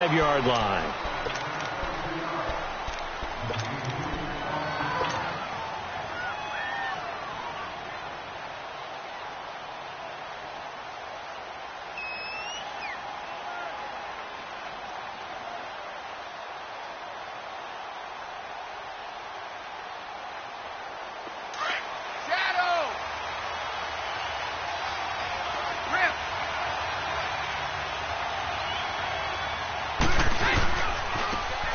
5-yard line.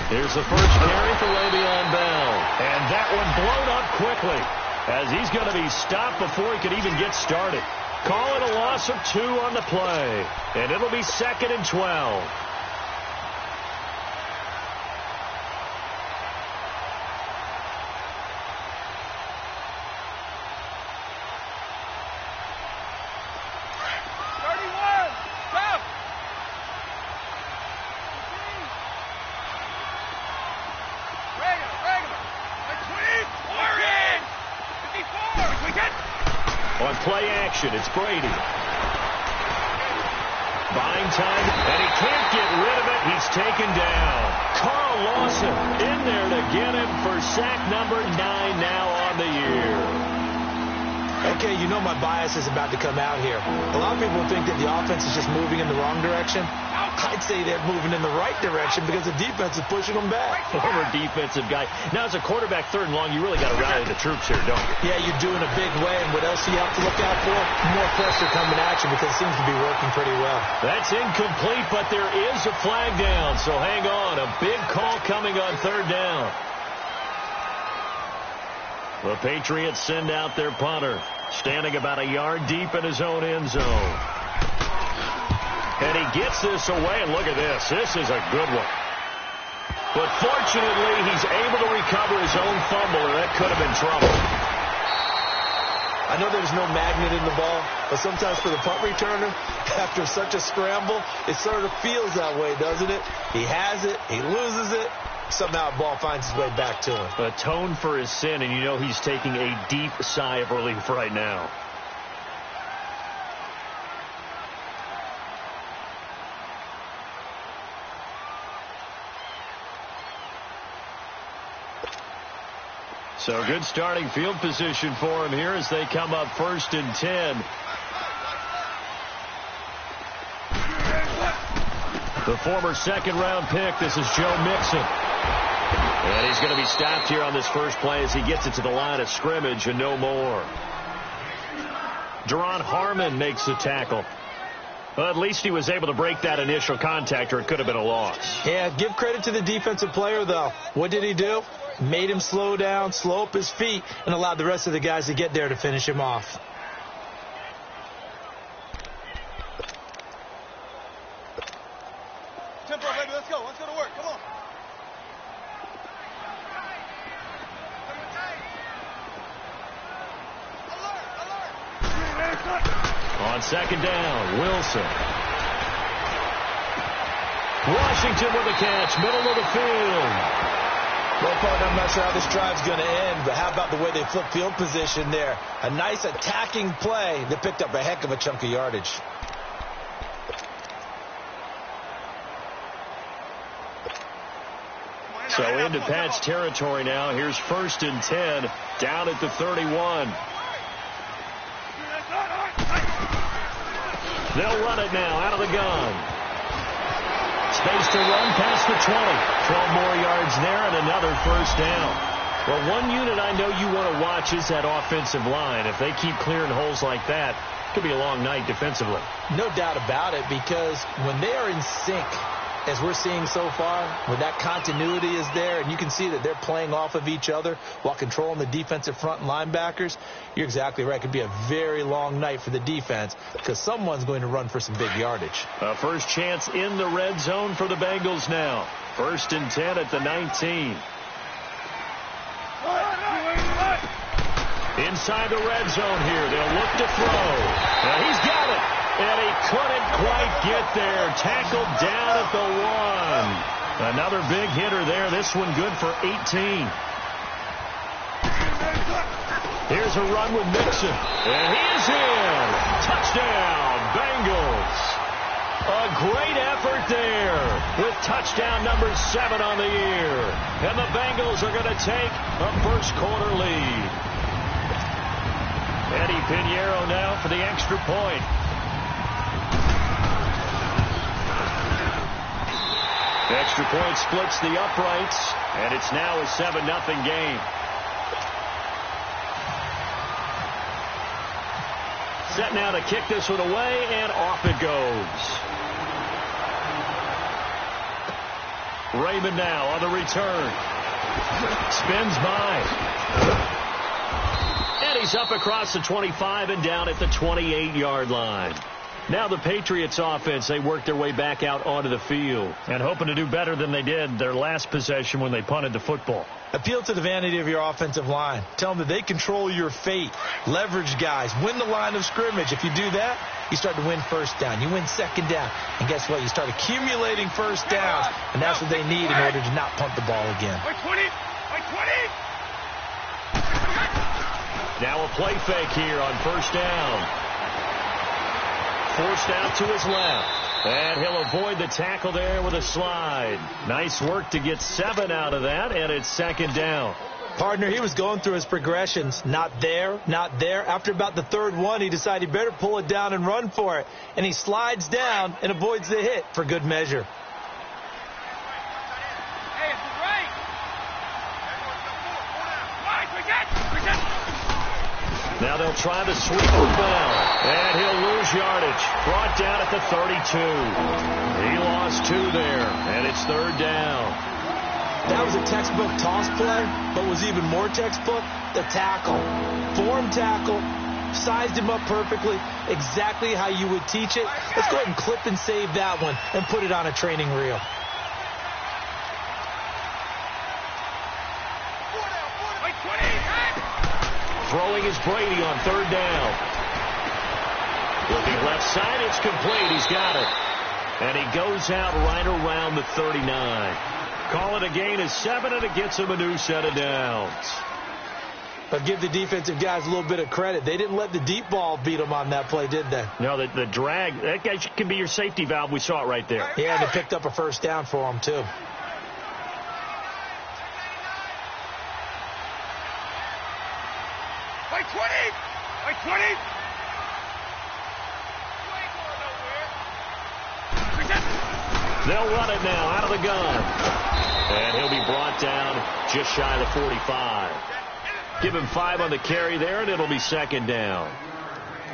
Here's the first carry for Le'Veon Bell. And that one blown up quickly as he's going to be stopped before he could even get started. Call it a loss of 2 on the play. And it'll be 2nd and 12. On play action, it's Brady. Buying time, and he can't get rid of it. He's taken down. Carl Lawson in there to get him for sack number 9 now on the year. Okay, you know my bias is about to come out here. A lot of people think that the offense is just moving in the wrong direction. I'd say they're moving in the right direction because the defense is pushing them back. Former defensive guy. Now, as a quarterback, 3rd and long, you really got to rally the troops here, don't you? Yeah, you're doing a big way, and what else do you have to look out for? More pressure coming at you because it seems to be working pretty well. That's incomplete, but there is a flag down, so hang on. A big call coming on 3rd down. The Patriots send out their punter, standing about a yard deep in his own end zone. And he gets this away, and look at this. This is a good one. But fortunately, he's able to recover his own fumble, or that could have been trouble. I know there's no magnet in the ball, but sometimes for the punt returner, after such a scramble, it sort of feels that way, doesn't it? He has it, he loses it, somehow the ball finds its way back to him. Atone for his sin, and you know he's taking a deep sigh of relief right now. So good starting field position for him here as they come up 1st and 10. The former 2nd-round pick, this is Joe Mixon. And he's going to be stopped here on this first play as he gets it to the line of scrimmage and no more. Deron Harmon makes the tackle. Well, at least he was able to break that initial contact, or it could have been a loss. Yeah, give credit to the defensive player, though. What did he do? Made him slow down, slow up his feet, and allowed the rest of the guys to get there to finish him off. Tempo, baby, let's go. Let's go to work. Come on. On 2nd down, Wilson. Washington with a catch, middle of the field. Well, partner, I'm not sure how this drive's going to end, but how about the way they flip field position there? A nice attacking play that picked up a heck of a chunk of yardage. So into Pat's territory now. Here's 1st and 10, down at the 31. They'll run it now out of the gun. Space to run past the 20. 12 more yards there and another 1st down. Well, one unit I know you want to watch is that offensive line. If they keep clearing holes like that, it could be a long night defensively. No doubt about it, because when they are in sync, as we're seeing so far, when that continuity is there and you can see that they're playing off of each other while controlling the defensive front and linebackers, you're exactly right. It could be a very long night for the defense because someone's going to run for some big yardage. A first chance in the red zone for the Bengals now. 1st and 10 at the 19. Inside the red zone here. They'll look to throw. Now he's got it. And he couldn't quite get there. Tackled down at the 1. Another big hitter there. This one good for 18. Here's a run with Mixon. And he is in. Touchdown, Bengals. A great effort there with touchdown number 7 on the year. And the Bengals are going to take a first-quarter lead. Eddie Pinheiro now for the extra point. Extra point splits the uprights, and it's now a 7-0 game. Set now to kick this one away, and off it goes. Raymond now on the return. Spins by. And he's up across the 25 and down at the 28-yard line. Now the Patriots offense, they work their way back out onto the field and hoping to do better than they did their last possession when they punted the football. Appeal to the vanity of your offensive line. Tell them that they control your fate. Leverage guys. Win the line of scrimmage. If you do that, you start to win first down. You win second down. And guess what? You start accumulating first downs. And that's what they need in order to not punt the ball again. Now a play fake here on first down. Forced out to his left. And he'll avoid the tackle there with a slide. Nice work to get 7 out of that, and it's second down. Partner, he was going through his progressions. Not there, not there. After about the third one, he decided he better pull it down and run for it. And he slides down and avoids the hit for good measure. Now they'll try the sweep of Bell. And he'll lose yardage. Brought down at the 32. He lost 2 there, and it's third down. That was a textbook toss play, but was even more textbook, the tackle. Form tackle, sized him up perfectly, exactly how you would teach it. Let's go ahead and clip and save that one and put it on a training reel. Throwing is Brady on third down. Looking left side, it's complete. He's got it. And he goes out right around the 39. Call it a gain of 7, and it gets him a new set of downs. But give the defensive guys a little bit of credit. They didn't let the deep ball beat them on that play, did they? No, the drag, that guy can be your safety valve. We saw it right there. Yeah, and they picked up a first down for him, too. Like 20! Like 20! They'll run it now out of the gun. And he'll be brought down just shy of the 45. Give him 5 on the carry there, and it'll be second down.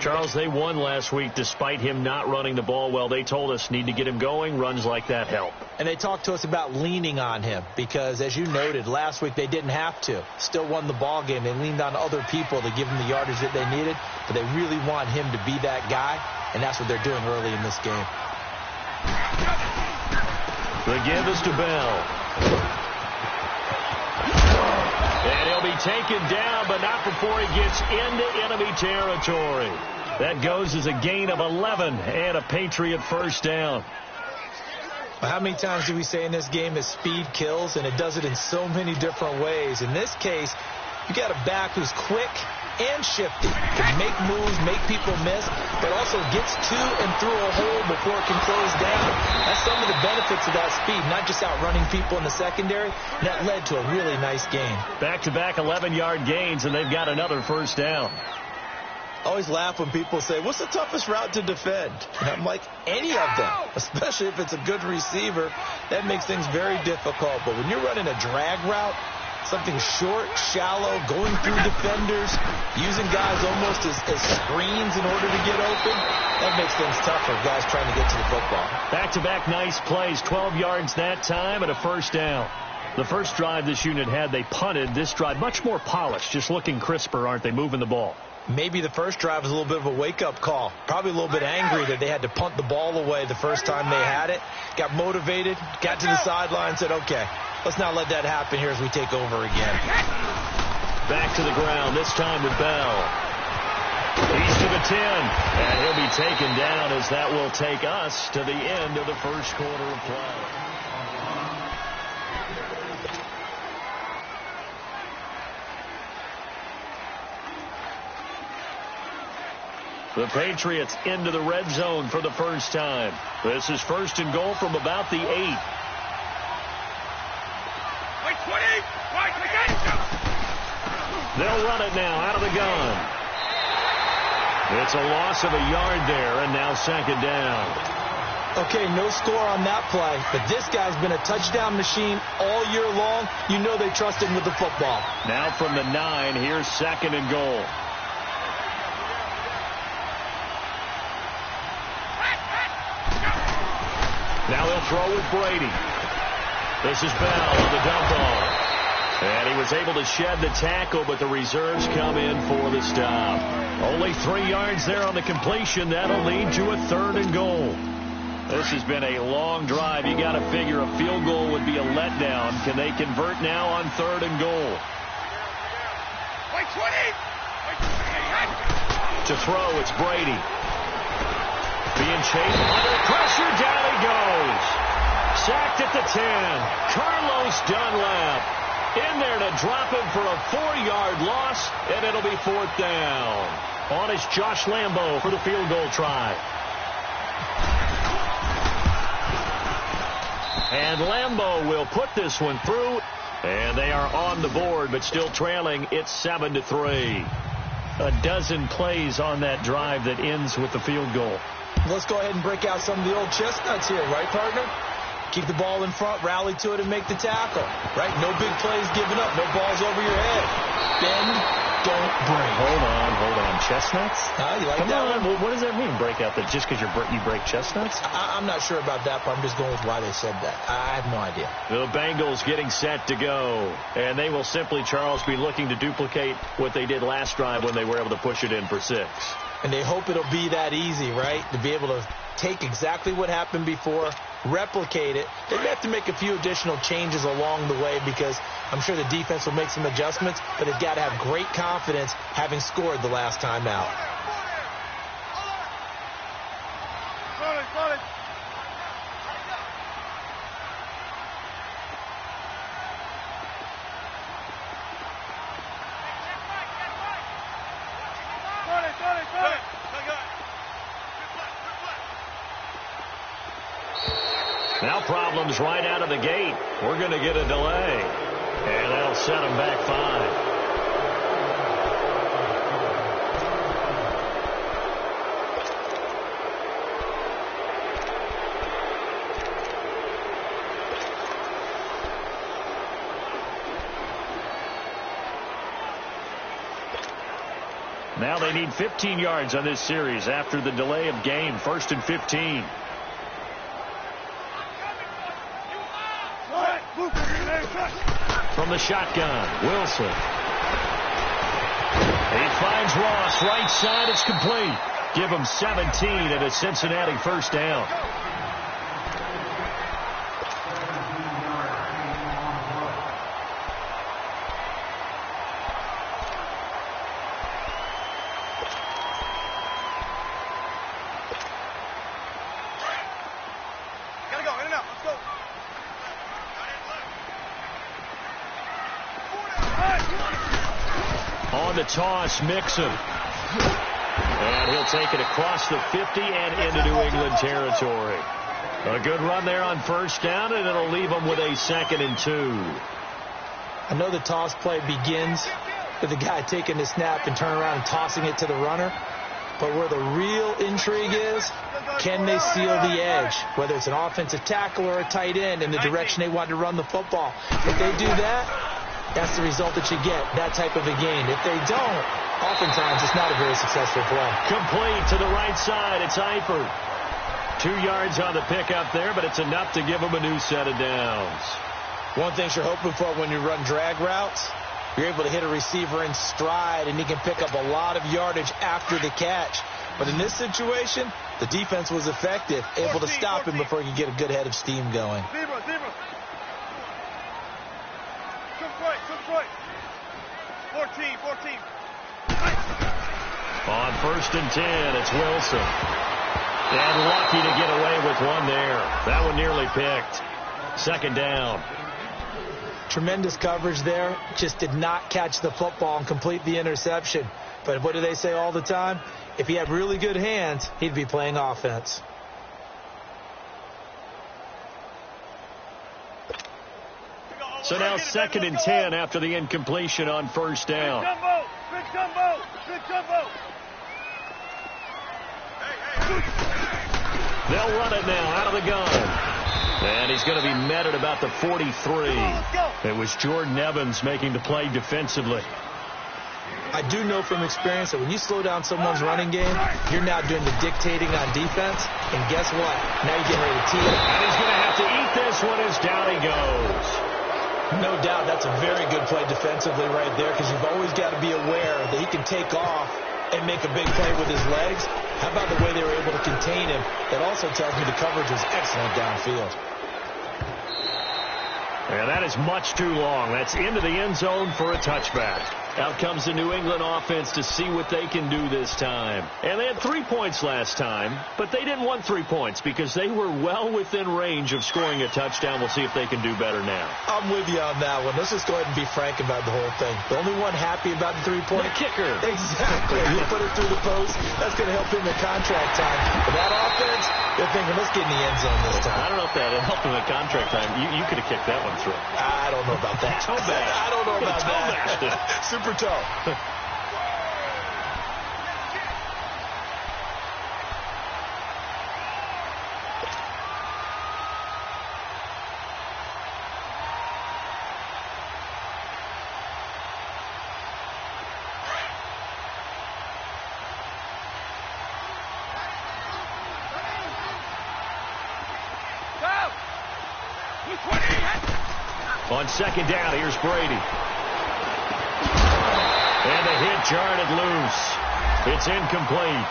Charles, they won last week despite him not running the ball well. They told us need to get him going. Runs like that help. And they talked to us about leaning on him because, as you noted, last week they didn't have to. Still won the ball game. They leaned on other people to give them the yardage that they needed, but they really want him to be that guy, and that's what they're doing early in this game. The give is to Bell. And he'll be taken down, but not before he gets into enemy territory. That goes as a gain of 11 and a Patriot first down. Well, how many times do we say in this game that speed kills, and it does it in so many different ways? In this case, you got a back who's quick and shifty, can make moves, make people miss, but also gets to and through a hole before it can close down. That's some of the benefits of that speed, not just outrunning people in the secondary. And that led to a really nice game. Back-to-back 11-yard gains, and they've got another first down. I always laugh when people say, what's the toughest route to defend? And I'm like, any of them, especially if it's a good receiver. That makes things very difficult. But when you're running a drag route, something short, shallow, going through defenders, using guys almost as screens in order to get open, that makes things tougher, guys trying to get to the football. Back-to-back nice plays, 12 yards that time and a first down. The first drive this unit had, they punted. This drive, much more polished, just looking crisper, aren't they, moving the ball? Maybe the first drive was a little bit of a wake-up call. Probably a little bit angry that they had to punt the ball away the first time they had it. Got motivated, got to the sideline, said, okay, let's not let that happen here as we take over again. Back to the ground, this time with Bell. He's to the 10, and he'll be taken down as that will take us to the end of the first quarter of play. The Patriots into the red zone for the first time. This is 1st and goal from about the 8. They'll run it now out of the gun. It's a loss of a yard there, and now 2nd down. Okay, no score on that play, but this guy's been a touchdown machine all year long. You know they trust him with the football. Now from the 9, here's 2nd and goal. Now they'll throw with Brady. This is Bell on the dump off. And he was able to shed the tackle, but the reserves come in for the stop. Only 3 yards there on the completion. That'll lead to a 3rd and goal. This has been a long drive. You got to figure a field goal would be a letdown. Can they convert now on 3rd and goal? To throw, it's Brady. Being chased under pressure, down he goes. Sacked at the 10. Carlos Dunlap in there to drop him for a 4-yard loss, and it'll be 4th down. On is Josh Lambo for the field goal try. And Lambo will put this one through, and they are on the board, but still trailing. It's 7-3. A dozen plays on that drive that ends with the field goal. Let's go ahead and break out some of the old chestnuts here, right, partner? Keep the ball in front, rally to it, and make the tackle, right? No big plays given up, no balls over your head. Bend, don't break. Hold on. Chestnuts? You like Come that on. one? What does that mean, break out? That just because you break chestnuts? I'm not sure about that, but I'm just going with why they said that. I have no idea. The Bengals getting set to go. And they will simply, Charles, be looking to duplicate what they did last drive when they were able to push it in for 6. And they hope it'll be that easy, right? To be able to take exactly what happened before, replicate it. They may have to make a few additional changes along the way because I'm sure the defense will make some adjustments, but they've got to have great confidence having scored the last time out. Now problems right out of the gate. We're going to get a delay. And that'll set them back 5. Now they need 15 yards on this series after the delay of game. 1st and 15. From the shotgun, Wilson. He finds Ross, right side, it's complete. Give him 17 and a Cincinnati 1st down. On the toss, Mixon. And he'll take it across the 50 and into New England territory. A good run there on 1st down, and it'll leave them with a 2nd and 2. I know the toss play begins with the guy taking the snap and turning around and tossing it to the runner. But where the real intrigue is, can they seal the edge? Whether it's an offensive tackle or a tight end in the direction they want to run the football. If they do that, that's the result that you get, that type of a game. If they don't, oftentimes it's not a very successful play. Complete to the right side. It's Eifert. 2 yards on the pickup there, but it's enough to give them a new set of downs. One thing you're hoping for when you run drag routes, you're able to hit a receiver in stride, and he can pick up a lot of yardage after the catch. But in this situation, the defense was effective, able to stop him before he could get a good head of steam going. Zebra. 14. On 1st and 10, it's Wilson. And lucky to get away with one there. That one nearly picked. 2nd down. Tremendous coverage there. Just did not catch the football and complete the interception. But what do they say all the time? If he had really good hands, he'd be playing offense. So now 2nd and 10 after the incompletion on first down. Big jumbo! Big jumbo! They'll run it now out of the gun. And he's going to be met at about the 43. It was Jordan Evans making the play defensively. I do know from experience that when you slow down someone's running game, you're now doing the dictating on defense. And guess what? Now you're getting ready to tee it. And he's going to have to eat this one as down he goes. No doubt that's a very good play defensively right there, because you've always got to be aware that he can take off and make a big play with his legs. How about the way they were able to contain him? That also tells me the coverage was excellent downfield. And that is much too long. That's into the end zone for a touchback. Out comes the New England offense to see what they can do this time. And they had 3 points last time, but they didn't want 3 points because they were well within range of scoring a touchdown. We'll see if they can do better now. I'm with you on that one. Let's just go ahead and be frank about the whole thing. The only one happy about the 3-point The kicker. Exactly. You put it through the post. That's going to help him in contract time. But that offense, they're thinking, let's get in the end zone this time. I don't know if that helped him at contract time. You could have kicked that one through. I don't know about that. Toe bash. I don't know about Toe that. bashed it. Super toe. On 2nd down, here's Brady. And the hit jarred it loose. It's incomplete.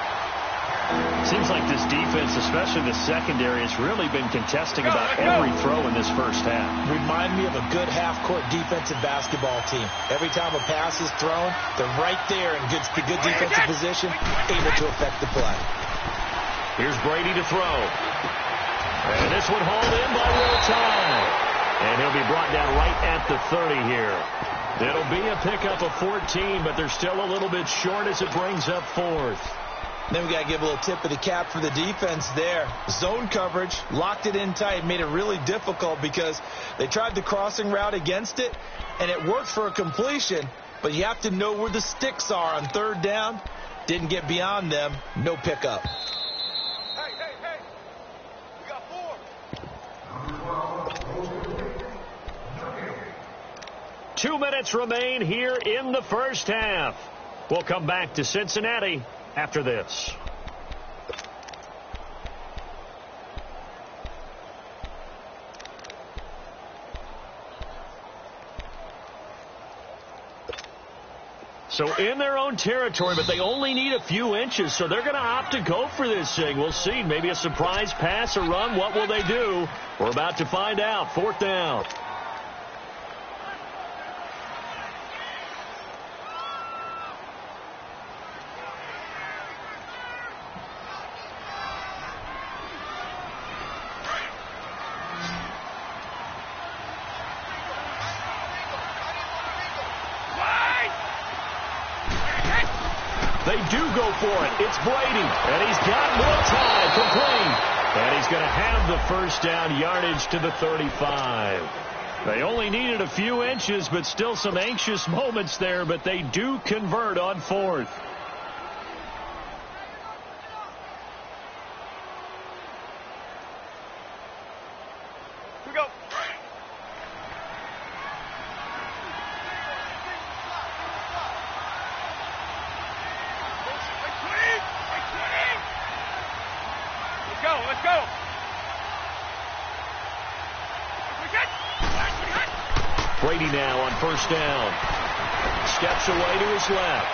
Seems like this defense, especially the secondary, has really been contesting about every throw in this first half. Remind me of a good half-court defensive basketball team. Every time a pass is thrown, they're right there in good defensive position, able to affect the play. Here's Brady to throw. And this one hauled in by Will Tye. And he'll be brought down right at the 30 here. It'll be a pickup of 14, but they're still a little bit short as it brings up 4th. Then we got to give a little tip of the cap for the defense there. Zone coverage, locked it in tight, made it really difficult because they tried the crossing route against it, and it worked for a completion, but you have to know where the sticks are on 3rd down. Didn't get beyond them, no pickup. Hey, we got 4. 2 minutes remain here in the first half. We'll come back to Cincinnati after this. So in their own territory, but they only need a few inches, so they're going to opt to go for this thing. We'll see. Maybe a surprise pass or run. What will they do? We're about to find out. 4th down. They do go for it. It's Brady, and he's got more time complete. And he's going to have the first down yardage to the 35. They only needed a few inches, but still some anxious moments there, but they do convert on 4th. Here we go. Let's go. Brady now on 1st down. Steps away to his left.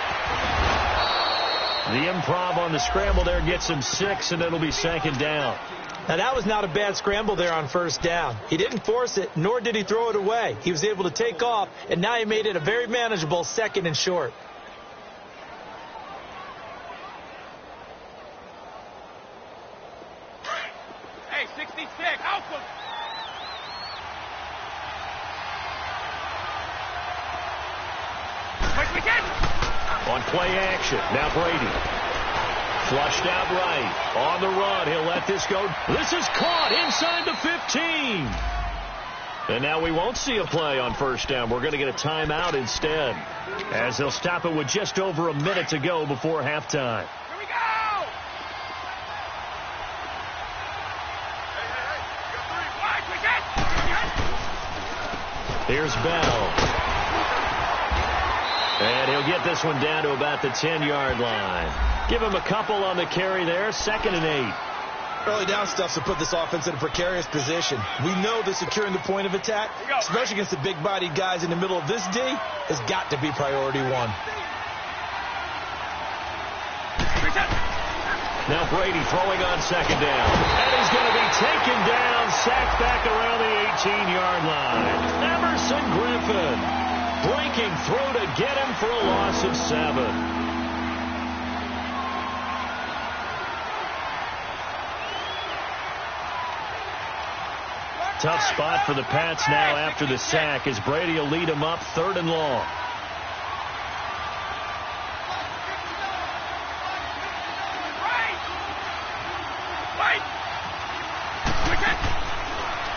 The improv on the scramble there gets him 6, and it'll be 2nd down. Now, that was not a bad scramble there on 1st down. He didn't force it, nor did he throw it away. He was able to take off, and now he made it a very manageable 2nd and short. Hey, 66. Out. On play action, now Brady. Flushed out right. On the run, he'll let this go. This is caught inside the 15. And now we won't see a play on first down. We're going to get a timeout instead, as they'll stop it with just over a minute to go before halftime. Here we go! Hey, Here's Bell. And he'll get this one down to about the 10-yard line. Give him a couple on the carry there. 2nd and 8. Early down stuff to put this offense in a precarious position. We know that securing the point of attack, especially against the big-bodied guys in the middle of this D, has got to be priority one. Now Brady throwing on 2nd down. And he's going to be taken down, sacked back around the 18-yard line. Emerson Griffin breaking through to get him for a loss of 7. Tough spot for the Pats now after the sack, as Brady will lead them up 3rd and long.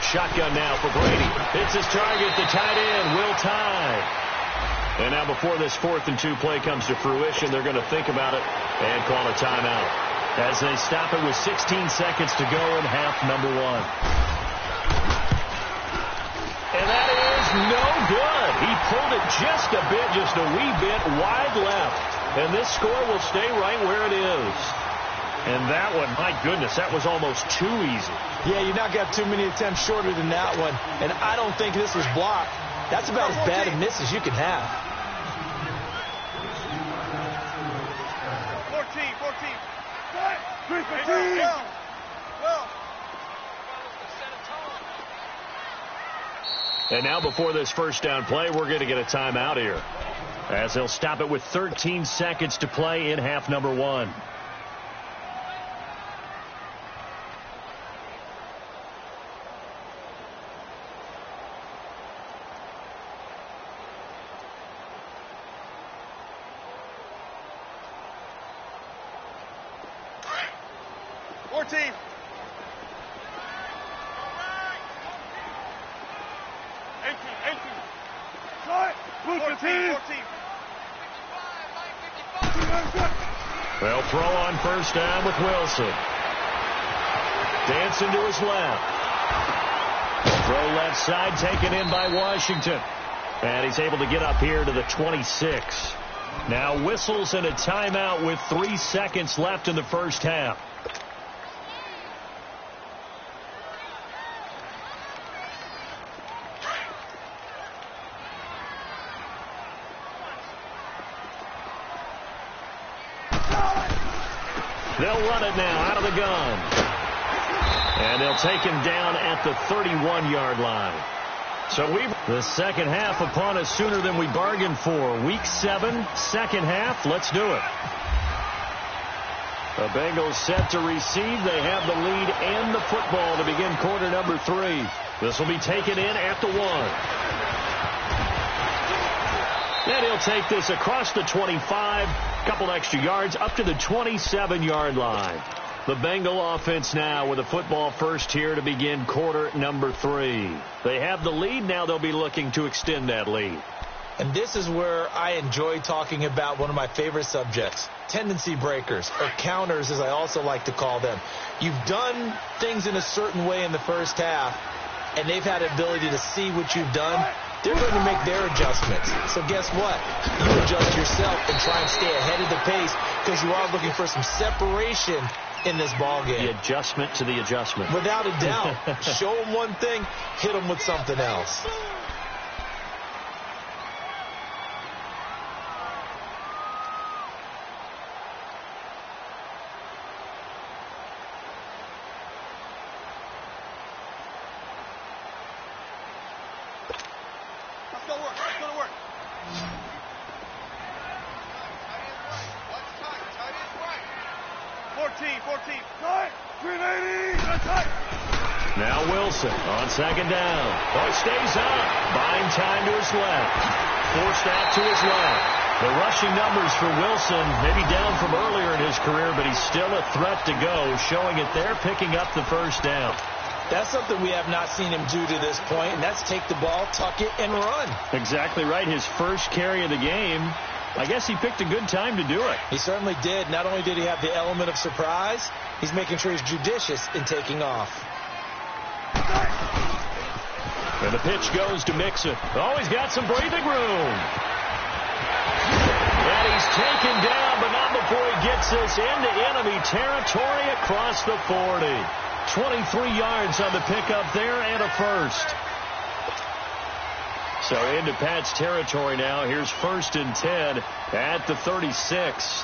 Shotgun now for Brady. Hits his target, the tight end, Will Tye. And now before this 4th and 2 play comes to fruition, they're going to think about it and call a timeout, as they stop it with 16 seconds to go in half number 1. And that is no good. He pulled it just a wee bit wide left. And this score will stay right where it is. And that one, my goodness, that was almost too easy. Yeah, you're not got too many attempts shorter than that one. And I don't think this was blocked. That's about as bad a miss as you can have. 14. And now before this first down play, we're going to get a timeout here, as they'll stop it with 13 seconds to play in half number 1. They'll throw on first down with Wilson. Dancing to his left. Throw left side taken in by Washington. And he's able to get up here to the 26. Now whistles and a timeout with 3 seconds left in the first half. They'll run it now out of the gun. And they'll take him down at the 31-yard line. So the second half upon us sooner than we bargained for. Week 7, second half. Let's do it. The Bengals set to receive. They have the lead and the football to begin quarter number 3. This will be taken in at the 1. And he'll take this across the 25, couple extra yards, up to the 27-yard line. The Bengal offense now with a football first here to begin quarter number 3. They have the lead. Now they'll be looking to extend that lead. And this is where I enjoy talking about one of my favorite subjects, tendency breakers, or counters as I also like to call them. You've done things in a certain way in the first half, and they've had the ability to see what you've done. They're going to make their adjustments. So guess what? You adjust yourself and try and stay ahead of the pace, because you are looking for some separation in this ball game. The adjustment to the adjustment. Without a doubt. Show them one thing, hit them with something else. Let's go to work. 14. Tight. 380. Tight. Now Wilson on second down. Oh, he stays up. Buying time to his left. Forced out to his left. The rushing numbers for Wilson, maybe down from earlier in his career, but he's still a threat to go, showing it there, picking up the first down. That's something we have not seen him do to this point, and that's take the ball, tuck it, and run. Exactly right. His first carry of the game. I guess he picked a good time to do it. He certainly did. Not only did he have the element of surprise, he's making sure he's judicious in taking off. And the pitch goes to Mixon. Oh, he's got some breathing room. And he's taken down, but not before he gets this into enemy territory across the 40. 23 yards on the pickup there and a first. So into Pat's territory now. Here's 1st and 10 at the 36.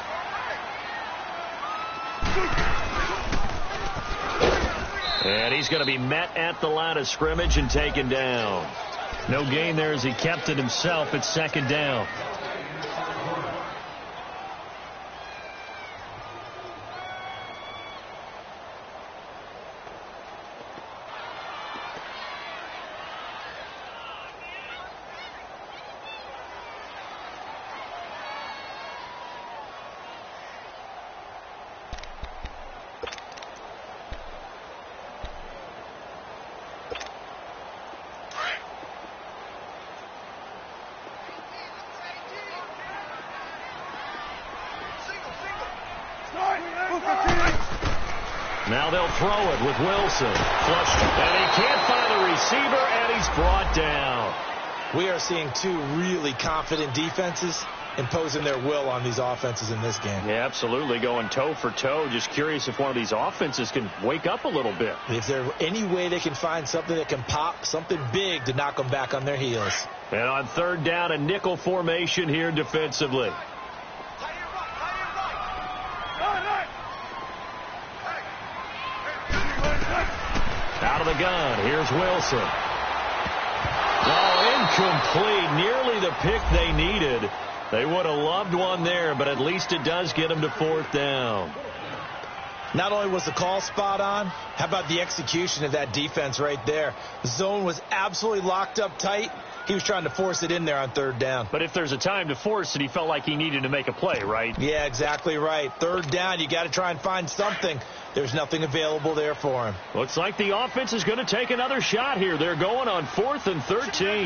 And he's going to be met at the line of scrimmage and taken down. No gain there as he kept it himself at 2nd down. Now they'll throw it with Wilson. Flushed. And he can't find the receiver, and he's brought down. We are seeing two really confident defenses imposing their will on these offenses in this game. Yeah, absolutely. Going toe for toe. Just curious if one of these offenses can wake up a little bit. If there's any way they can find something that can pop, something big to knock them back on their heels. And on 3rd down, a nickel formation here defensively. Out of the gun. Here's Wilson. Oh, incomplete. Nearly the pick they needed. They would have loved one there, but at least it does get them to 4th down. Not only was the call spot on, how about the execution of that defense right there? The zone was absolutely locked up tight. He was trying to force it in there on 3rd down. But if there's a time to force it, he felt like he needed to make a play, right? Yeah, exactly right. 3rd down, you got to try and find something. There's nothing available there for him. Looks like the offense is going to take another shot here. They're going on 4th and 13.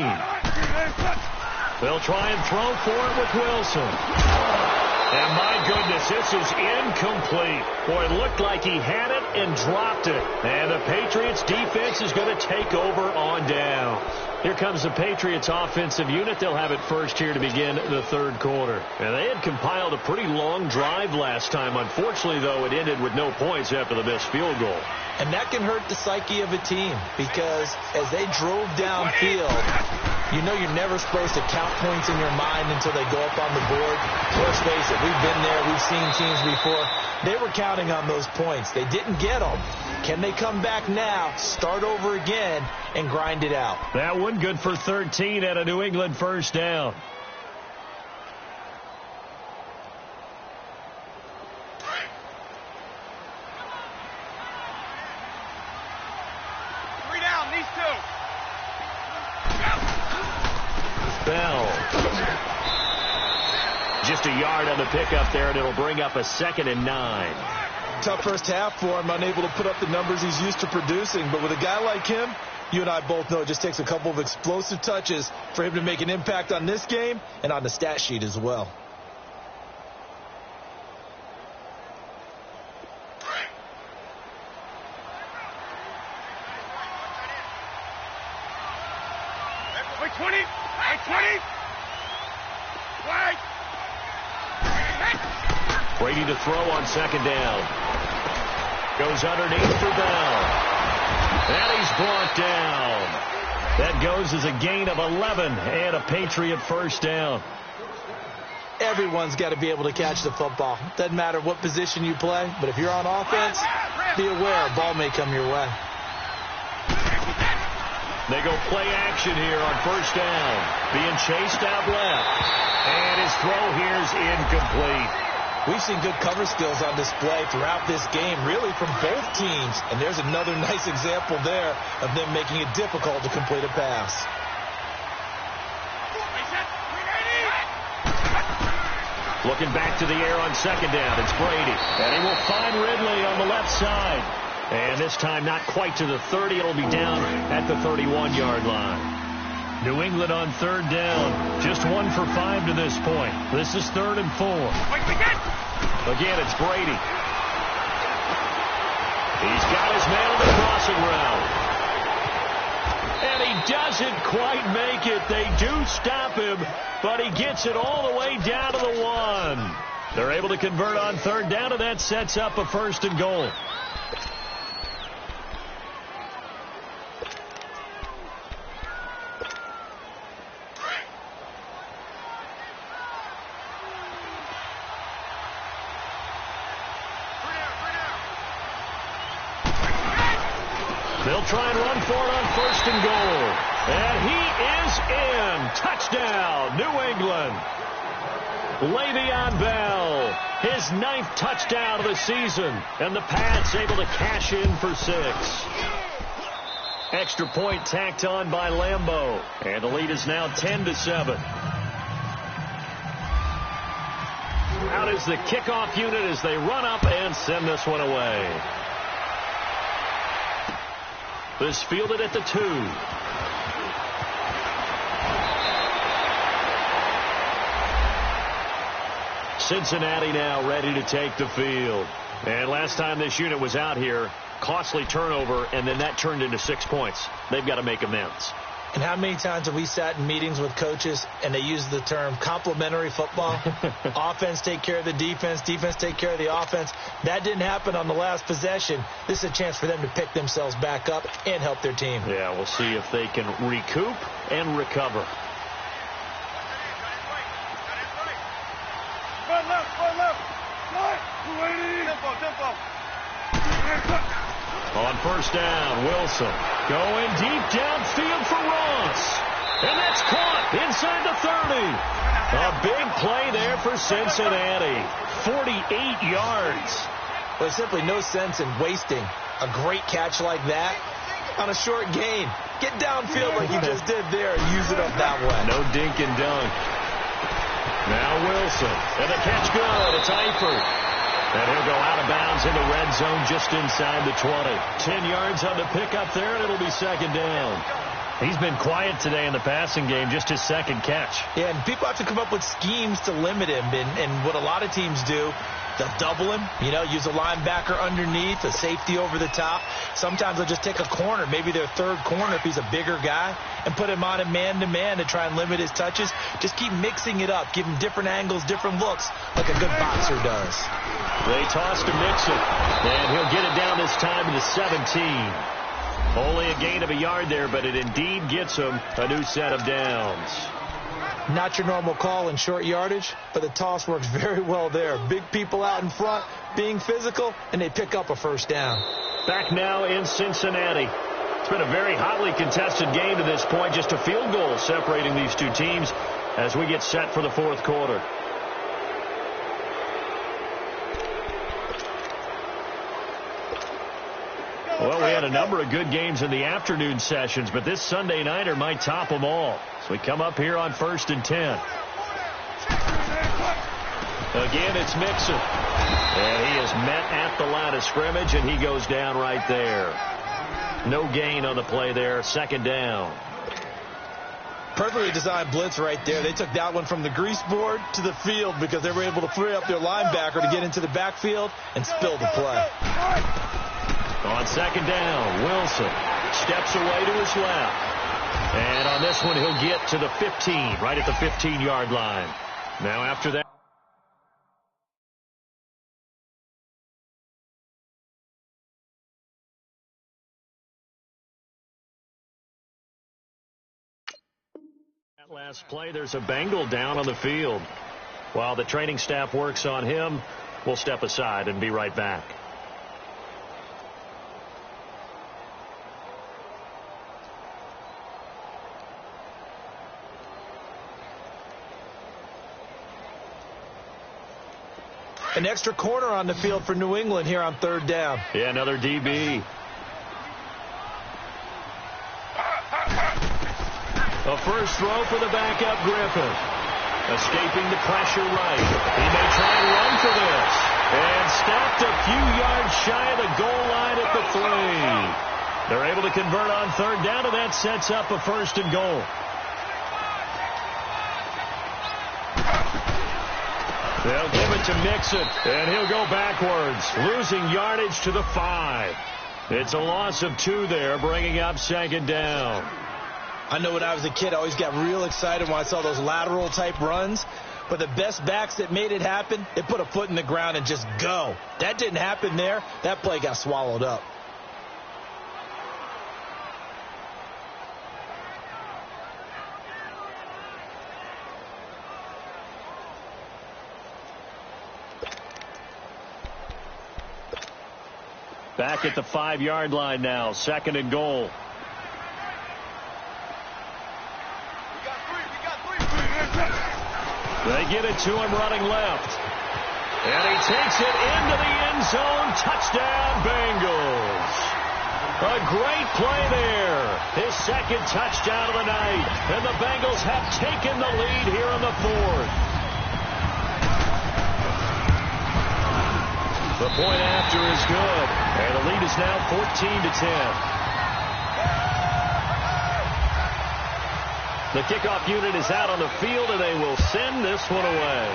They'll try and throw for it with Wilson. And my goodness, this is incomplete. Boy, it looked like he had it and dropped it. And the Patriots defense is going to take over on down. Here comes the Patriots offensive unit. They'll have it first here to begin the 3rd quarter. And they had compiled a pretty long drive last time. Unfortunately, though, it ended with no points after the missed field goal. And that can hurt the psyche of a team because as they drove downfield, you know you're never supposed to count points in your mind until they go up on the board. Let's face it, we've been there. We've seen teams before. They were counting on those points. They didn't get them. Can they come back now, start over again, and grind it out? That one good for 13 at a New England 1st down. Bell. Just a yard on the pickup there, and it'll bring up a 2nd and 9. Tough first half for him, unable to put up the numbers he's used to producing. But with a guy like him, you and I both know it just takes a couple of explosive touches for him to make an impact on this game and on the stat sheet as well. Brady to throw on 2nd down. Goes underneath for Bell. And he's brought down. That goes as a gain of 11 and a Patriot 1st down. Everyone's got to be able to catch the football. Doesn't matter what position you play, but if you're on offense, be aware a ball may come your way. They go play action here on 1st down. Being chased out left. And his throw here is incomplete. We've seen good cover skills on display throughout this game, really from both teams. And there's another nice example there of them making it difficult to complete a pass. Looking back to the air on second down. It's Brady. And he will find Ridley on the left side. And this time not quite to the 30. It'll be down at the 31-yard line. New England on third down. Just 1 for 5 to this point. This is 3rd and 4. Again, it's Brady. He's got his man on the crossing route. And he doesn't quite make it. They do stop him, but he gets it all the way down to the 1. They're able to convert on third down, and that sets up a 1st and goal. They'll try and run for it on 1st and goal. And he is in. Touchdown, New England. Le'Veon Bell, his 9th touchdown of the season. And the Pats able to cash in for 6. Extra point tacked on by Lambeau. And the lead is now 10-7. Out is the kickoff unit as they run up and send this one away. This fielded at the 2. Cincinnati now ready to take the field. And last time this unit was out here, costly turnover, and then that turned into 6 points. They've got to make amends. And how many times have we sat in meetings with coaches and they use the term complementary football? Offense take care of the defense, defense take care of the offense. That didn't happen on the last possession. This is a chance for them to pick themselves back up and help their team. Yeah, we'll see if they can recoup and recover. Run left. Right. 280. Tempo. On 1st down, Wilson going deep downfield for Ross. And that's caught inside the 30. A big play there for Cincinnati. 48 yards. There's simply no sense in wasting a great catch like that on a short gain. Get downfield like you just did there and use it up that way. No dink and dunk. Now Wilson. And the catch good. It's Eifert. And he'll go out of bounds in the red zone just inside the 20. 10 yards on the pickup there, and it'll be 2nd down. He's been quiet today in the passing game, just his 2nd catch. Yeah, and people have to come up with schemes to limit him. And what a lot of teams do, they'll double him, use a linebacker underneath, a safety over the top. Sometimes they'll just take a corner, maybe their 3rd corner if he's a bigger guy, and put him on a man-to-man to try and limit his touches. Just keep mixing it up, give him different angles, different looks, like a good boxer does. They toss to Mixon, and he'll get it down this time to the 17. Only a gain of a yard there, but it indeed gets him a new set of downs. Not your normal call in short yardage, but the toss works very well there. Big people out in front, being physical, and they pick up a 1st down. Back now in Cincinnati. It's been a very hotly contested game to this point. Just a field goal separating these two teams as we get set for the 4th quarter. Well, we had a number of good games in the afternoon sessions, but this Sunday nighter might top them all. So we come up here on 1st and 10. Again, it's Mixon. And he is met at the line of scrimmage, and he goes down right there. No gain on the play there. 2nd down. Perfectly designed blitz right there. They took that one from the grease board to the field because they were able to free up their linebacker to get into the backfield and spill the play. On 2nd down, Wilson steps away to his left. And on this one, he'll get to the 15, right at the 15-yard line. Now after that. That last play, there's a Bengal down on the field. While the training staff works on him, we'll step aside and be right back. An extra corner on the field for New England here on 3rd down. Yeah, another DB. A first throw for the backup Griffin. Escaping the pressure right. He may try and run for this. And stopped a few yards shy of the goal line at the 3. They're able to convert on third down, and that sets up a first and goal. They'll give it to Mixon, and he'll go backwards, losing yardage to the 5. It's a loss of 2 there, bringing up second down. I know when I was a kid, I always got real excited when I saw those lateral-type runs. But the best backs that made it happen, they put a foot in the ground and just go. That didn't happen there. That play got swallowed up. Back at the 5-yard line now, second and goal. They get it to him running left. And he takes it into the end zone. Touchdown, Bengals. A great play there. His second touchdown of the night. And the Bengals have taken the lead here in the 4th. The point after is good. And the lead is now 14-10. The kickoff unit is out on the field, and they will send this one away.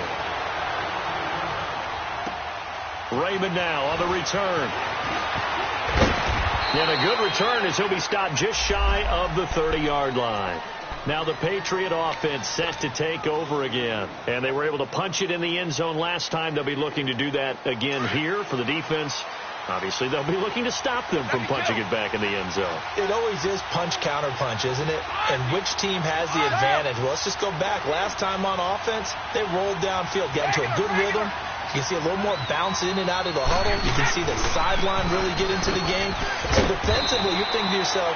Raymond now on the return. And a good return as he'll be stopped just shy of the 30-yard line. Now the Patriot offense set to take over again. And they were able to punch it in the end zone last time. They'll be looking to do that again here for the defense. Obviously, they'll be looking to stop them from punching it back in the end zone. It always is punch-counter-punch, isn't it? And which team has the advantage? Well, let's just go back. Last time on offense, they rolled downfield, got into a good rhythm. You can see a little more bounce in and out of the huddle. You can see the sideline really get into the game. So defensively, you're thinking to yourself,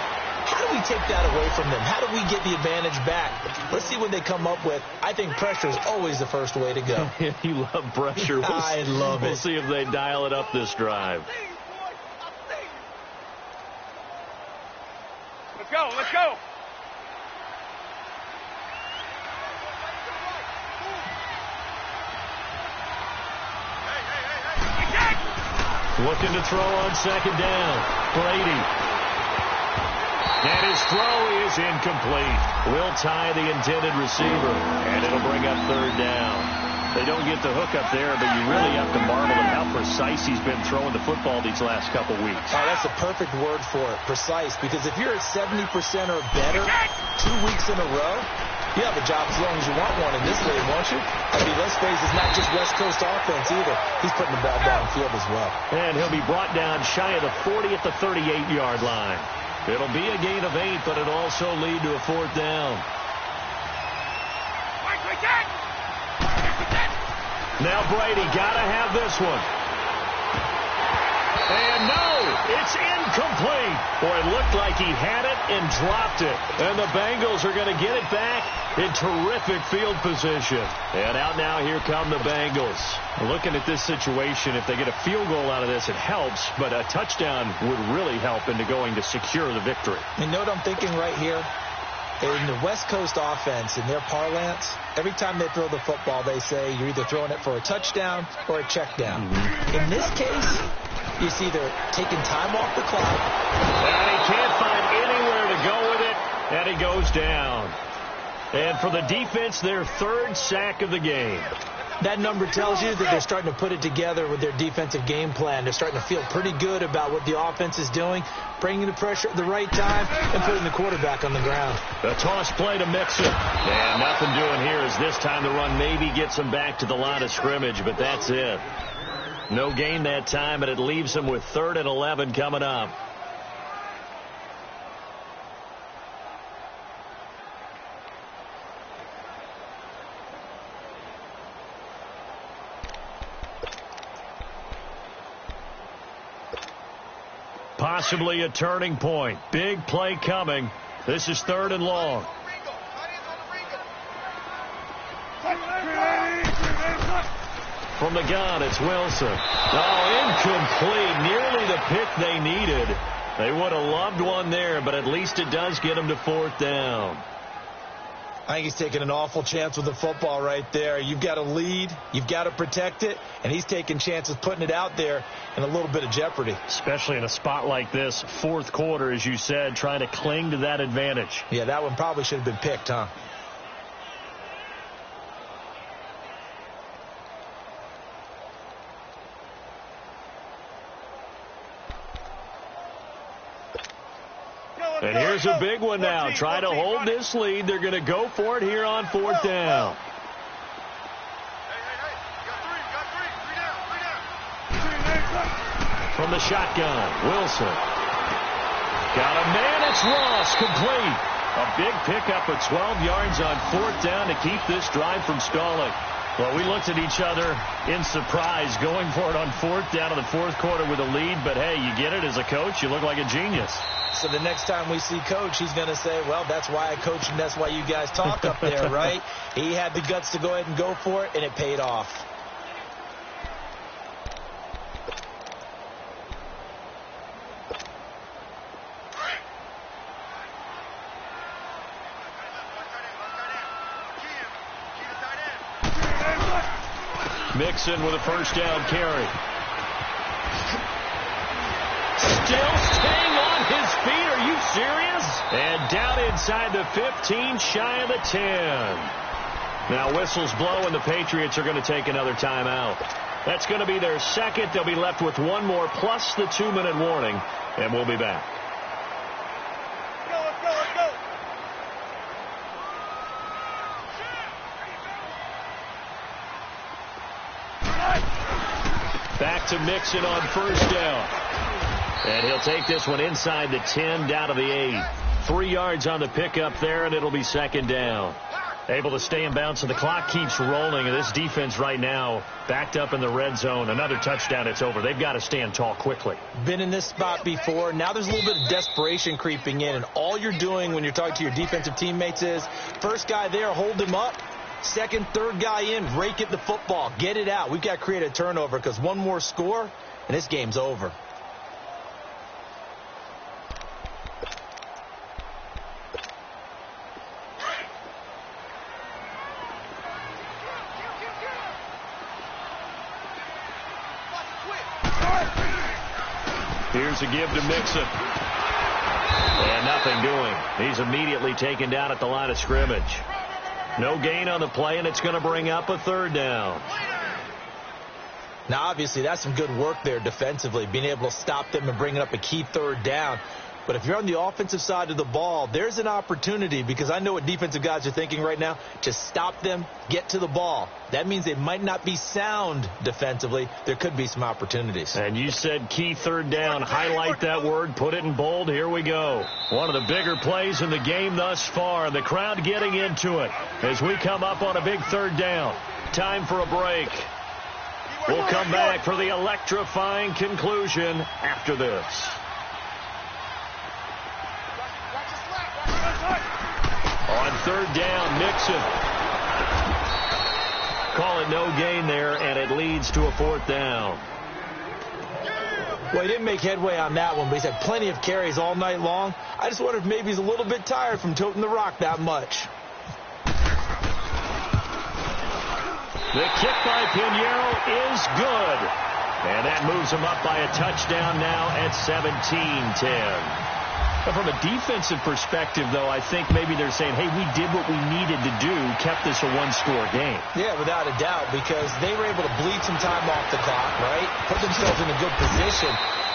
how do we take that away from them? How do we get the advantage back? Let's see what they come up with. I think pressure is always the first way to go. You love pressure. I love it. We'll see if they dial it up this drive. Let's go, let's go. Looking to throw on second down. Brady. And his throw is incomplete. Will tie the intended receiver, and it'll bring up third down. They don't get the hook up there, but you really have to marvel at how precise he's been throwing the football these last couple weeks. Oh, that's the perfect word for it, precise, because if you're at 70% or better 2 weeks in a row, you have a job as long as you want one in this league, won't you? I mean, let's face it, it's not just West Coast offense either. He's putting the ball downfield as well. And he'll be brought down shy of the 40 at the 38-yard line. It'll be a gain of 8, but it'll also lead to a fourth down. Now Brady got to have this one. And no, it's incomplete. Boy, it looked like he had it and dropped it. And the Bengals are going to get it back in terrific field position. And out now, here come the Bengals. Looking at this situation, if they get a field goal out of this, it helps. But a touchdown would really help into going to secure the victory. You know what I'm thinking right here? In the West Coast offense, in their parlance, every time they throw the football, they say you're either throwing it for a touchdown or a check down. In this case, it's either taking time off the clock. And he can't find anywhere to go with it, and he goes down. And for the defense, their third sack of the game. That number tells you that they're starting to put it together with their defensive game plan. They're starting to feel pretty good about what the offense is doing, bringing the pressure at the right time, and putting the quarterback on the ground. A toss play to Mixon. And nothing doing here as this time the run maybe gets them back to the line of scrimmage, but that's it. No gain that time, and it leaves them with 3rd and 11 coming up. Possibly a turning point. Big play coming. This is 3rd and long. From the gun, it's Wilson. Oh, incomplete. Nearly the pick they needed. They would have loved one there, but at least it does get them to 4th down. I think he's taking an awful chance with the football right there. You've got to lead, you've got to protect it, and he's taking chances putting it out there in a little bit of jeopardy. Especially in a spot like this, fourth quarter, as you said, trying to cling to that advantage. Yeah, that one probably should have been picked, huh? And here's a big one now. Try to hold this lead. They're going to go for it here on fourth down. From the shotgun, Wilson. Got a man. It's Ross, complete. A big pickup of 12 yards on fourth down to keep this drive from stalling. Well, we looked at each other in surprise going for it on fourth down in the fourth quarter with a lead. But, hey, you get it as a coach. You look like a genius. So the next time we see Coach, he's going to say, well, that's why I coach and that's why you guys talk up there, right? He had the guts to go ahead and go for it, and it paid off. Mixon with a first down carry. Still staying on his feet. Are you serious? And down inside the 15, shy of the 10. Now whistles blow, and the Patriots are going to take another timeout. That's going to be their second. They'll be left with one more plus the 2-minute warning, and we'll be back. Let's go. Back to Mixon on first down. And he'll take this one inside the 10, down to the 8. 3 yards on the pickup there, and it'll be second down. Able to stay in bounds, so the clock keeps rolling. And this defense right now backed up in the red zone. Another touchdown, it's over. They've got to stand tall quickly. Been in this spot before. Now there's a little bit of desperation creeping in. And all you're doing when you're talking to your defensive teammates is, first guy there, hold him up. Second, third guy in, rake at the football. Get it out. We've got to create a turnover because one more score, and this game's over. Here's a give to Mixon. And nothing doing. He's immediately taken down at the line of scrimmage. No gain on the play, and it's going to bring up a third down. Now, obviously, that's some good work there defensively, being able to stop them and bringing up a key third down. But if you're on the offensive side of the ball, there's an opportunity, because I know what defensive guys are thinking right now, to stop them, get to the ball. That means they might not be sound defensively. There could be some opportunities. And you said key third down. Highlight that word. Put it in bold. Here we go. One of the bigger plays in the game thus far. The crowd getting into it as we come up on a big third down. Time for a break. We'll come back for the electrifying conclusion after this. On third down, Mixon. Call it no gain there, and it leads to a fourth down. Well, he didn't make headway on that one, but he's had plenty of carries all night long. I just wonder if maybe he's a little bit tired from toting the rock that much. The kick by Pinheiro is good. And that moves him up by a touchdown now at 17-10. From a defensive perspective, though, I think maybe they're saying, hey, we did what we needed to do, kept this a one-score game. Yeah, without a doubt, because they were able to bleed some time off the clock, right? Put themselves in a good position,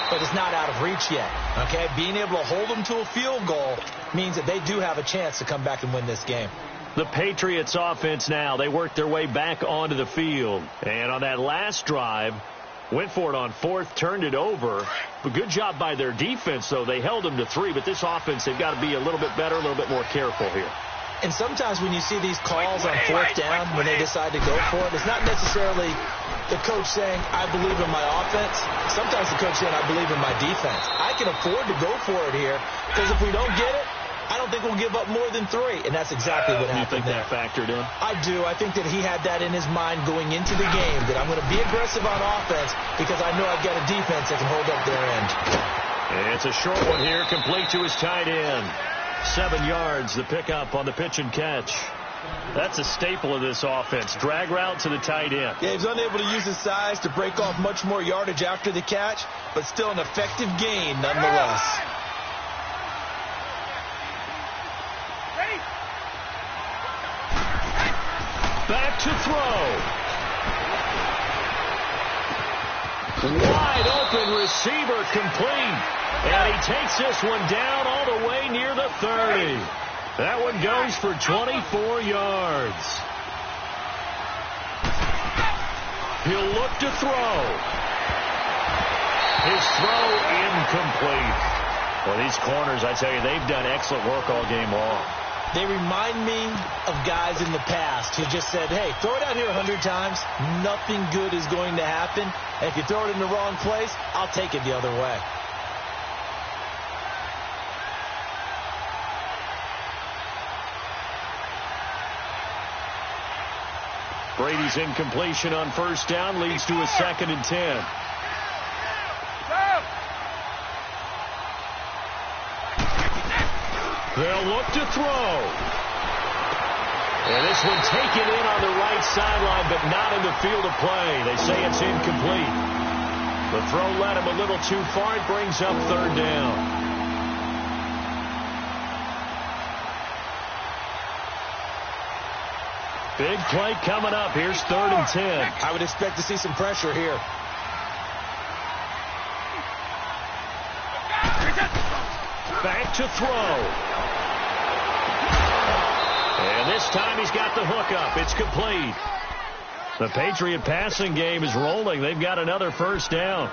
but it's not out of reach yet, okay? Being able to hold them to a field goal means that they do have a chance to come back and win this game. The Patriots offense now, they worked their way back onto the field. And on that last drive, went for it on fourth, turned it over. But good job by their defense, though. They held them to 3, but this offense, they've got to be a little bit better, a little bit more careful here. And sometimes when you see these calls on fourth down, when they decide to go for it, it's not necessarily the coach saying, I believe in my offense. Sometimes the coach saying, I believe in my defense. I can afford to go for it here, because if we don't get it, I don't think we'll give up more than 3, and that's exactly what happened there. You think that factored in? I do. I think that he had that in his mind going into the game, that I'm going to be aggressive on offense because I know I've got a defense that can hold up their end. It's a short one here, complete to his tight end. 7 yards, the pickup on the pitch and catch. That's a staple of this offense. Drag route to the tight end. Yeah, he's unable to use his size to break off much more yardage after the catch, but still an effective gain nonetheless. Back to throw. Wide open receiver complete. And he takes this one down all the way near the 30. That one goes for 24 yards. He'll look to throw. His throw incomplete. Well, these corners, I tell you, they've done excellent work all game long. They remind me of guys in the past who just said, hey, throw it out here 100 times. Nothing good is going to happen. And if you throw it in the wrong place, I'll take it the other way. Brady's incompletion on first down leads to a 2nd and 10. They'll look to throw. And this one taken in on the right sideline, but not in the field of play. They say it's incomplete. The throw led him a little too far. It brings up 3rd down. Big play coming up. Here's 3rd and 10. I would expect to see some pressure here. Back to throw. And this time he's got the hook up. It's complete. The Patriot passing game is rolling. They've got another first down.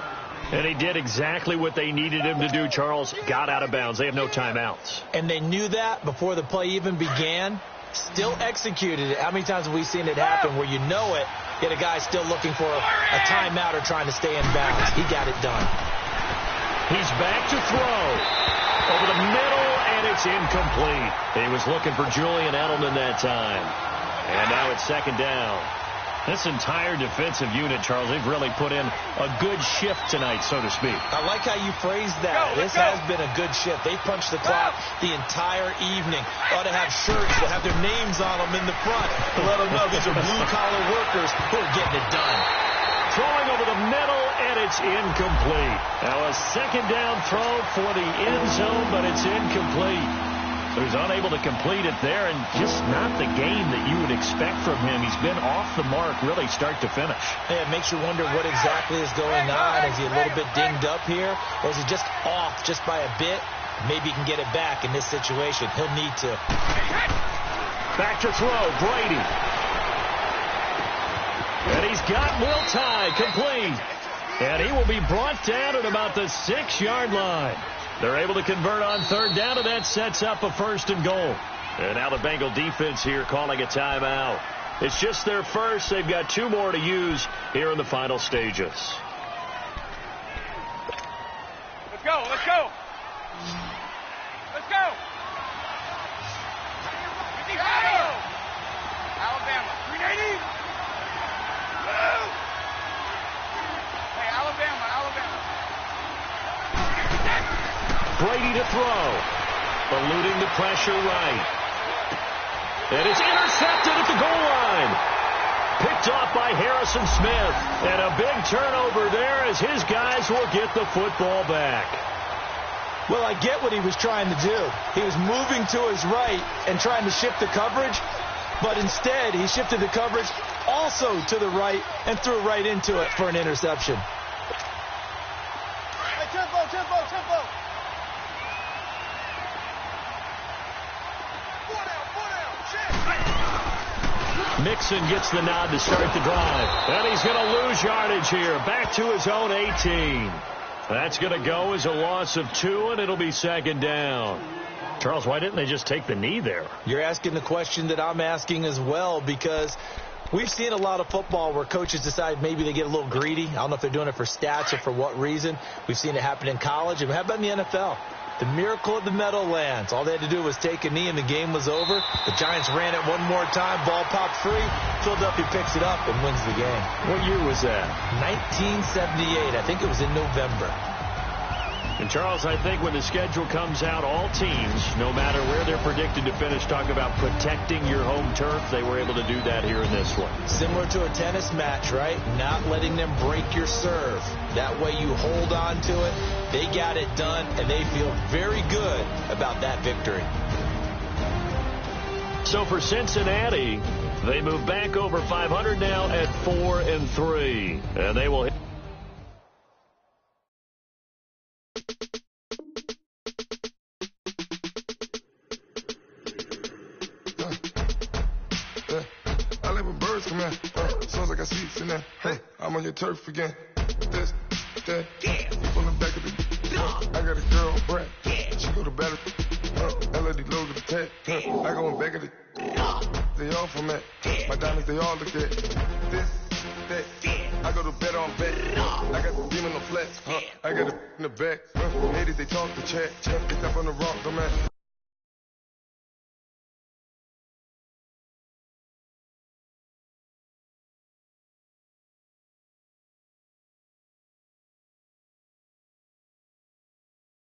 And he did exactly what they needed him to do, Charles. Got out of bounds. They have no timeouts. And they knew that before the play even began. Still executed it. How many times have we seen it happen where you know it, yet a guy still looking for a timeout or trying to stay in bounds? He got it done. He's back to throw. Over the middle, and it's incomplete. He was looking for Julian Edelman that time. And now it's 2nd down. This entire defensive unit, Charles, they've really put in a good shift tonight, so to speak. I like how you phrased that. This has been a good shift. They punched the clock the entire evening. Ought to have shirts that have their names on them in the front to let them know these are blue-collar workers who are getting it done. Throwing over the middle, and it's incomplete. Now a 2nd down throw for the end zone, but it's incomplete. So he's unable to complete it there, and just not the game that you would expect from him. He's been off the mark, really, start to finish. Yeah, it makes you wonder what exactly is going on. Is he a little bit dinged up here, or is he just off just by a bit? Maybe he can get it back in this situation. He'll need to. Back to throw, Brady. And he's got Will Tye complete. And he will be brought down at about the 6-yard line. They're able to convert on 3rd down, and that sets up a 1st and goal. And now the Bengal defense here calling a timeout. It's just their first. They've got 2 more to use here in the final stages. Let's go, let's go. Let's go. Alabama, 380. Hey, Alabama. Brady to throw. Eluding the pressure right. And it's intercepted at the goal line. Picked off by Harrison Smith. And a big turnover there as his guys will get the football back. Well, I get what he was trying to do. He was moving to his right and trying to shift the coverage. But instead, he shifted the coverage also to the right and threw right into it for an interception. Hey, tempo. Mixon gets the nod to start the drive. And he's going to lose yardage here. Back to his own 18. That's going to go as a loss of 2, and it'll be 2nd down. Charles, why didn't they just take the knee there? You're asking the question that I'm asking as well, because we've seen a lot of football where coaches decide maybe they get a little greedy. I don't know if they're doing it for stats or for what reason. We've seen it happen in college. And how about in the NFL? The miracle of the Meadowlands. All they had to do was take a knee and the game was over. The Giants ran it one more time. Ball popped free. Philadelphia picks it up and wins the game. What year was that? 1978. I think it was in November. And, Charles, I think when the schedule comes out, all teams, no matter where they're predicted to finish, talk about protecting your home turf. They were able to do that here in this one. Similar to a tennis match, right? Not letting them break your serve. That way you hold on to it. They got it done, and they feel very good about that victory. So for Cincinnati, they move back over 500 now at 4-3. And they will hit. I live with birds come in. Sounds like I see it in there. Hey, I'm on your turf again. This, that, from the back of the. I got a girl, Brad. She go to battle. LED logo the tag. I go in back of the. They all from that. My diamonds, they all look at. This, that. I go to bet on bet. I got the demon on flex. I got it in the back. Ladies, they talk to chat. They step on the rock, man.